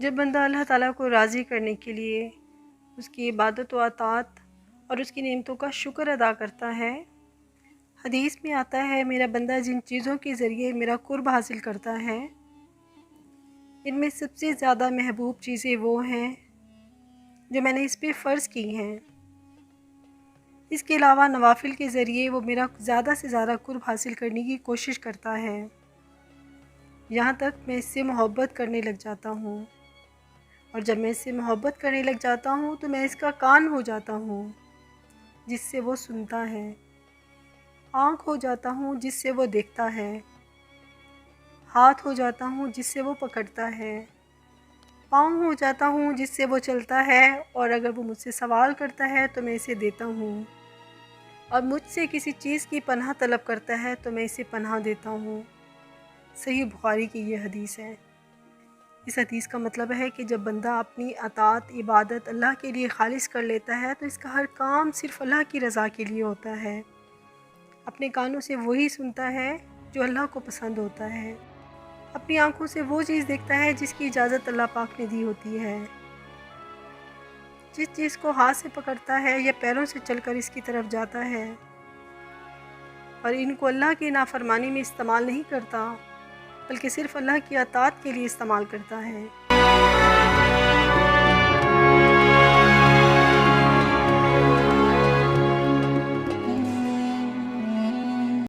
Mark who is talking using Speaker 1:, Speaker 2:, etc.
Speaker 1: जब बंदा अल्लाह ताला को राज़ी करने के लिए उसकी इबादत व अताअत और उसकी नेमतों का शुक्र अदा करता है, हदीस में आता है मेरा बंदा जिन चीज़ों के ज़रिए मेरा कुर्ब हासिल करता है, इनमें सबसे ज़्यादा महबूब चीज़ें वो हैं जो मैंने इस पे फ़र्ज़ की हैं। इसके अलावा नवाफिल के ज़रिए वो मेरा ज़्यादा से ज़्यादा कुर्ब हासिल करने की कोशिश करता है, यहाँ तक मैं इससे मोहब्बत करने लग जाता हूँ। और जब मैं इससे मोहब्बत करने लग जाता हूँ तो मैं इसका कान हो जाता हूँ जिससे वो सुनता है, आँख हो जाता हूँ जिससे वो देखता है, हाथ हो जाता हूँ जिससे वो पकड़ता है, पाँव हो जाता हूँ जिससे वो चलता है, और अगर वो मुझसे सवाल करता है तो मैं इसे देता हूँ, और मुझसे किसी चीज़ की पनाह तलब करता है तो मैं इसे पनाह देता हूँ। सही बुखारी की ये हदीस है। इस हदीस का मतलब है कि जब बंदा अपनी अताअत इबादत अल्लाह के लिए खालिस कर लेता है तो इसका हर काम सिर्फ़ अल्लाह की रज़ा के लिए होता है। अपने कानों से वही सुनता है जो अल्लाह को पसंद होता है, अपनी आँखों से वो चीज़ देखता है जिसकी इजाज़त अल्लाह पाक ने दी होती है, जिस चीज़ को हाथ से पकड़ता है या पैरों से चलकर इसकी तरफ जाता है, और इनको अल्लाह की नाफरमानी में इस्तेमाल नहीं करता बल्कि सिर्फ़ अल्लाह की अताअत के लिए इस्तेमाल करता है।